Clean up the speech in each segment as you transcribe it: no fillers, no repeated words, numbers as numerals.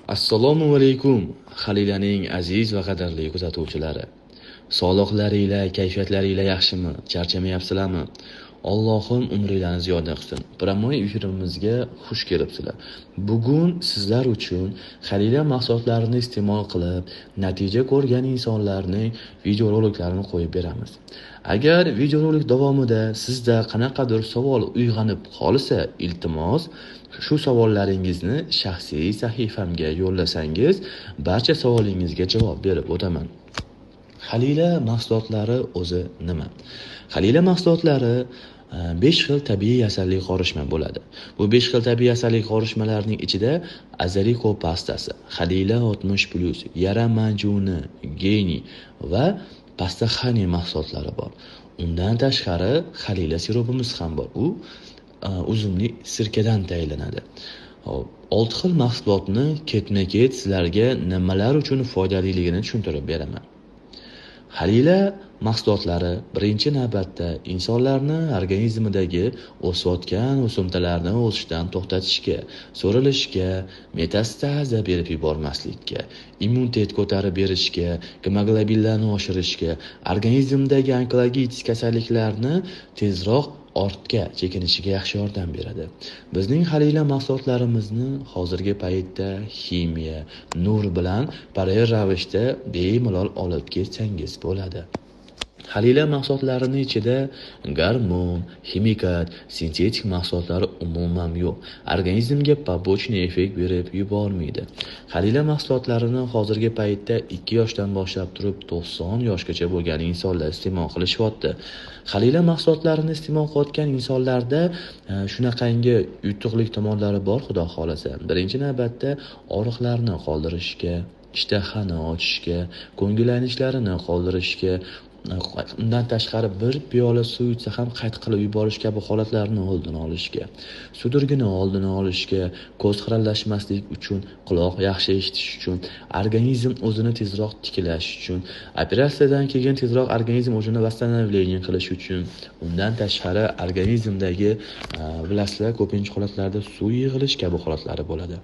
Assalomu alaykum, Xalilaning aziz va qadrli kuzatuvchilari. Sog'liqlaringlar, kayfiyatlaringlar yaxshimi? Charchamayapsizlarmi? Allohim umringlarni ziyoda qilsin. Promoy efirimizga xush kelibsizlar. Bugun sizlar uchun Xalila mahsulotlarini iste'mol qilib, natija ko'rgan insonlarning videoroliklarini qo'yib beramiz. Agar videorolik davomida sizda qanaqadir savol uyg'onib qolsa, iltimos shu savollaringizni shaxsiy sahifamga yo'llasangiz, barcha savolingizga javob berib o'taman. Xalila mahsulotlari o'zi nima? Xalila mahsulotlari 5 xil tabiiy asalli qorishma bo'ladi. Bu 5 xil tabiiy asalli qorishmalarning ichida Azariko pastasi, Xalila 60+, Yara manjuni, Geni va pasta Honey mahsulotlari bor. Undan tashqari Xalila sirupimiz ham bor. U uzumli sirkadan tayyorlanadi. 6 xil mahsulotni ketma-ket sizlarga nimalar uchun foydaliligini tushuntirib beraman. Xalila mahsulotlari birinchi navbatda insonlarni organizmidagi o'sayotgan o'simtalarni o'sishdan to'xtatishga, so'rilishga, metastaza berib yubormaslikka, immunitet ko'tarib berishga, gemoglobinlarni oshirishga, organizmdagi onkologik kasalliklarni tezroq ortga chekinishiga yaxshi yordam beradi. Bizning Xalila mahsulotlarimizni hozirgi paytda ximiya, nur bilan parallel ravishda bemalol olib ketsangiz bo'ladi. Xalila mahsulotlarining ichida gormon, ximikat, sintetik mahsulotlar umuman yo'q. Organizmga побочный effekt berib yubormaydi. Xalila mahsulotlarini hozirgi paytda 2 yoshdan boshlab turib 90 yoshgacha bo'lgan insonlar iste'mol qilishyapti. Xalila mahsulotlarini iste'mol qilayotgan insonlarda shunaqangi yutuqlik tomonlari bor, xudo xolasa. Birinchi navbatda og'riqlarni qoldirishga, ishtahani ochishga, ko'ngillanishlarni qoldirishga, undan tashqari bir piyola suv ichsa ham qayt qilib yuborish kabi holatlarni oldini olishga, sudirgini oldini olishga, ko'z xirallashmaslik uchun, quloq yaxshi eshitish uchun, organizm o'zini tezroq tiklash uchun, operatsiyadan keyin tezroq organizm o'zini восстановление qilish uchun, undan tashqari organizmdagi bilasizlar, ko'pincha holatlarda suv yig'ilish kabi holatlari bo'ladi.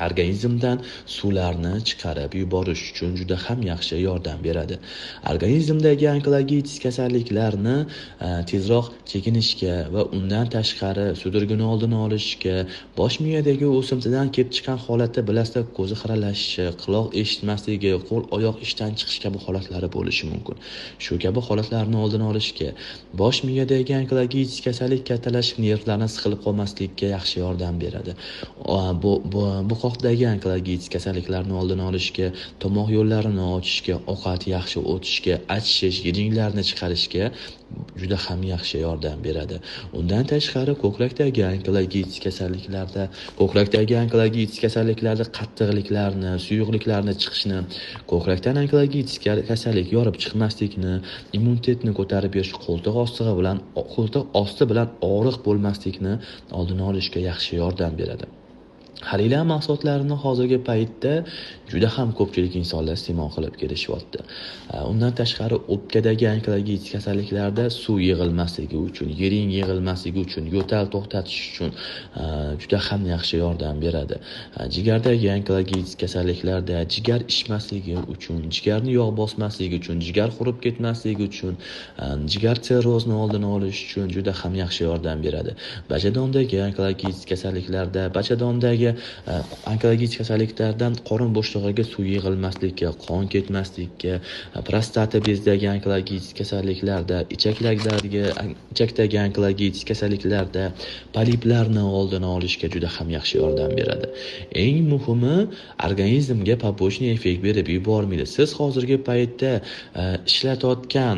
Organizmdan suvlarni chiqarib yuborish uchun juda ham yaxshi yordam beradi. Organizmdagi onkologik kasalliklarni tezroq chekinishga va undan tashqari sudirgini oldini olishga, bosh miyadagi o'simtadan kelib chiqqan holatda bilasizlar, ko'zi xiralashishi, quloq eshitmasligi, qo'l oyoq ishdan chiqish kabi holatlari bo'lishi mumkin. Shu kabi holatlarni oldini olishga, bosh miyadagi onkologik kasallik kattalashib nervlarni siqilib qolmaslikka yaxshi yordam beradi. Bu qoqdagi onkologik kasalliklarni oldini olishga, tomoq yo'llarini ochishga, ovqat yaxshi o'tishga, achishish, yedinglarni chiqarishga juda ham yaxshi yordam beradi. Undan tashqari ko'krakdagi onkologik kasalliklarda qattiqliklarni, suyuqliklarni chiqishni, ko'krakdan onkologik kasallik yorib chiqmaslikni, immunitetni ko'tarib berish, qo'ltiq osti bilan og'riq bo'lmaslikni oldini olishga yaxshi yordam beradi. Xalila mahsulotlarini hozirgi paytda juda ham ko'pchilik insonlar iste'mol qilib kelishyapti. Undan tashqari o'pkadagi onkologik kasalliklarda suv yig'ilmasligi uchun, yiring yig'ilmasligi uchun, yo'tal to'xtatish uchun juda ham yaxshi yordam beradi. Jigardagi onkologik kasalliklarda jigar ishmasligi uchun, jigarni yog' bosmasligi uchun, jigar qurib ketmasligi uchun, jigar sirrozni oldini olish uchun juda ham yaxshi yordam beradi. Bachadondagi onkologik kasalliklarda, bachadondagi onkologik kasalliklardan qorin bo'shlig'iga suv yig'ilmaslikka, qon ketmaslikka, prostata bezidagi onkologik kasalliklarda, ichakdagi onkologik kasalliklarda poliplarni oldini olishga juda ham yaxshi yordam beradi. Eng muhimi, organizmga побочный effekt berib yubormaydi. Siz hozirgi paytda ishlatayotgan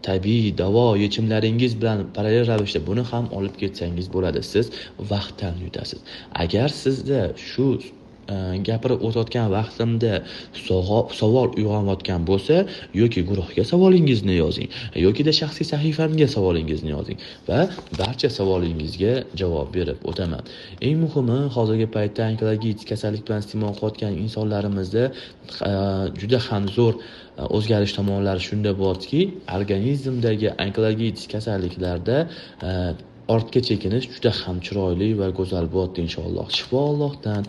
tabiiy davo yechimlaringiz bilan parallel ravishda buni ham olib ketsangiz bo'ladi. Siz vaqtdan yutasiz. Agar sizda shu gapirib o'tayotgan vaqtimda savol uyg'onayotgan bo'lsa, yoki guruhga savolingizni yozing, yokida shaxsiy sahifamga savolingizni yozing va barcha savolingizga javob berib o'taman. Eng muhimi, hozirgi paytda onkologik kasallik bilan iste'mol qilayotgan insonlarimizda juda ham zo'r o'zgarish tomonlari shunda borki, organizmdagi onkologik kasalliklarda ortga chekinish juda ham chiroyli va go'zal bo'ladi inshaalloh. Shifo Allohdan.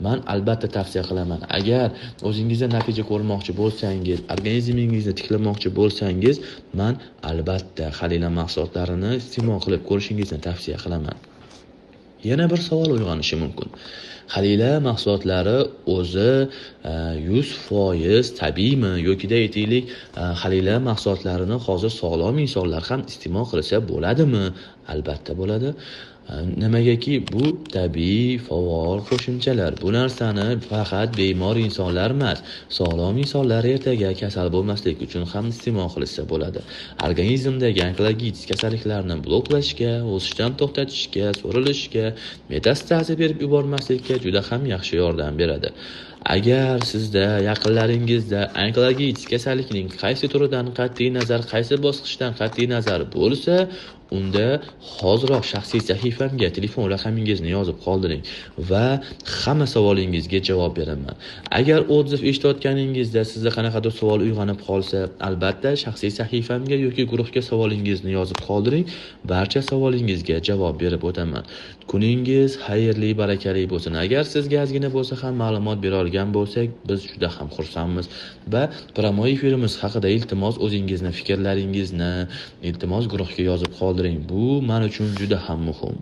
Men albatta tavsiya qilaman. Agar o'zingizda natija ko'rmoqchi bo'lsangiz, organizmingizni tiklamoqchi bo'lsangiz, men albatta Halila mahsulotlarini iste'mol qilib ko'rishingizni tavsiya qilaman. Yana bir savol uyg'onishi mumkin. Halila mahsulotlari o'zi 100% tabiiymi yoki aytaylik, Halila mahsulotlarini hozir sog'lom insonlar ham iste'mol qilsa bo'ladimi? Albatta bo'ladi. Nimagaki bu tabiiy faol qo'shimchalar. Bu narsani faqat bemor insonlar emas, sog'lom insonlar ertaga kasal bo'lmaslik uchun ham iste'mol qilsa bo'ladi. Organizmdagi onkologitis kasalliklarni bloklashga, o'sishdan to'xtatishga, so'rilishga, metastaza berib yubormaslikka juda ham yaxshi yordam beradi. Agar sizda yaqinlaringizda onkologitis kasallikning qaysi turidan qat'iy nazar, qaysi bosqichdan qat'iy nazar bo'lsa, unda hoziroq shaxsiy sahifamga telefon raqamingizni yozib qoldiring va hamma savolingizga javob beraman. Agar otziv eshitayotganingizda sizda qanaqadir savol uyg'onib qolsa, albatta shaxsiy sahifamga yoki guruhga savolingizni yozib qoldiring. Barcha savolingizga javob berib o'taman. Kuningiz xayrli, barakali bo'lsin. Agar sizga ozgina bo'lsa ham ma'lumot bera olgan bo'lsak, biz juda ham xursandmiz va promo efirimiz haqida iltimos o'zingizni fikrlaringizni iltimos guruhga yozib qoldiring. Bu men uchun juda ham muhim.